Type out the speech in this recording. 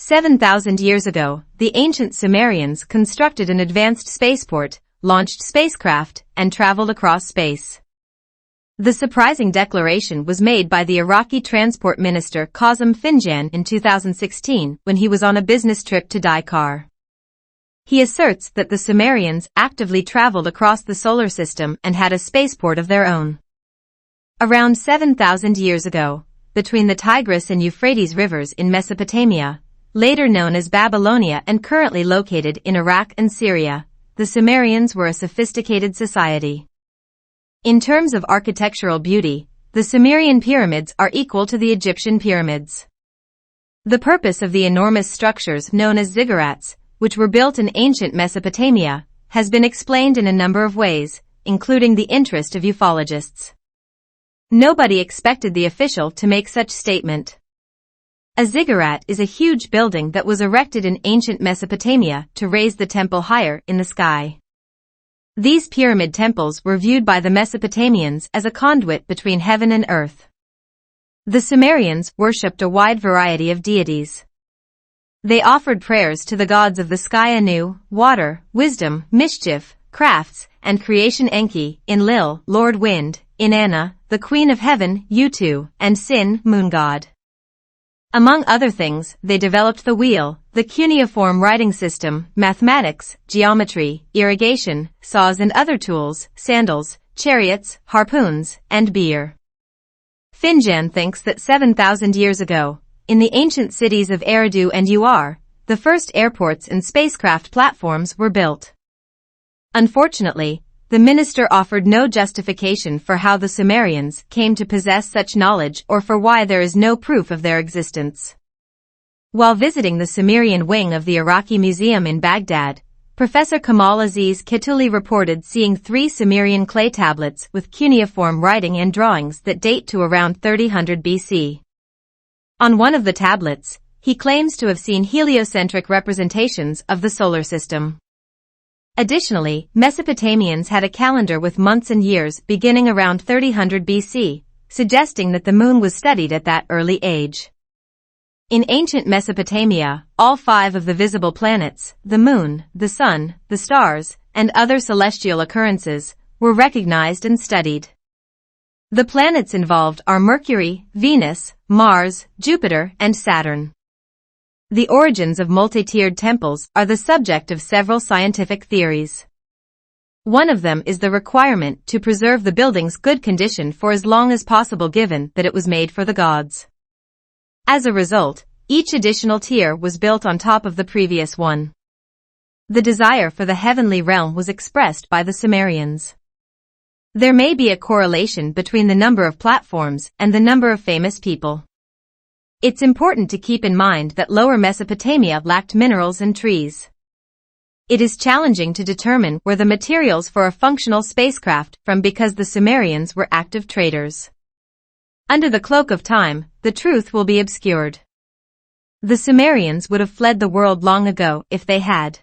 7,000 years ago, the ancient Sumerians constructed an advanced spaceport, launched spacecraft, and traveled across space. The surprising declaration was made by the Iraqi Transport Minister Qasem Finjan in 2016 when he was on a business trip to Dakar. He asserts that the Sumerians actively traveled across the solar system and had a spaceport of their own. Around 7,000 years ago, between the Tigris and Euphrates rivers in Mesopotamia, later known as Babylonia and currently located in Iraq and Syria, the Sumerians were a sophisticated society. In terms of architectural beauty, the Sumerian pyramids are equal to the Egyptian pyramids. The purpose of the enormous structures known as ziggurats, which were built in ancient Mesopotamia, has been explained in a number of ways, including the interest of ufologists. Nobody expected the official to make such statement. A ziggurat is a huge building that was erected in ancient Mesopotamia to raise the temple higher in the sky. These pyramid temples were viewed by the Mesopotamians as a conduit between heaven and earth. The Sumerians worshipped a wide variety of deities. They offered prayers to the gods of the sky Anu, water, wisdom, mischief, crafts, and creation Enki, Enlil, Lord Wind, Inanna, the Queen of Heaven, Utu, and Sin, moon god. Among other things, they developed the wheel, the cuneiform writing system, mathematics, geometry, irrigation, saws and other tools, sandals, chariots, harpoons, and beer. Finjan thinks that 7,000 years ago, in the ancient cities of Eridu and Ur, the first airports and spacecraft platforms were built. Unfortunately, the minister offered no justification for how the Sumerians came to possess such knowledge or for why there is no proof of their existence. While visiting the Sumerian wing of the Iraqi Museum in Baghdad, Professor Kamal Aziz Kituli reported seeing 3 Sumerian clay tablets with cuneiform writing and drawings that date to around 3000 BC. On one of the tablets, he claims to have seen heliocentric representations of the solar system. Additionally, Mesopotamians had a calendar with months and years beginning around 3000 BC, suggesting that the moon was studied at that early age. In ancient Mesopotamia, all 5 of the visible planets, the moon, the sun, the stars, and other celestial occurrences, were recognized and studied. The planets involved are Mercury, Venus, Mars, Jupiter, and Saturn. The origins of multi-tiered temples are the subject of several scientific theories. One of them is the requirement to preserve the building's good condition for as long as possible given that it was made for the gods. As a result, each additional tier was built on top of the previous one. The desire for the heavenly realm was expressed by the Sumerians. There may be a correlation between the number of platforms and the number of famous people. It's important to keep in mind that Lower Mesopotamia lacked minerals and trees. It is challenging to determine where the materials for a functional spacecraft from because the Sumerians were active traders. Under the cloak of time, the truth will be obscured. The Sumerians would have fled the world long ago if they had.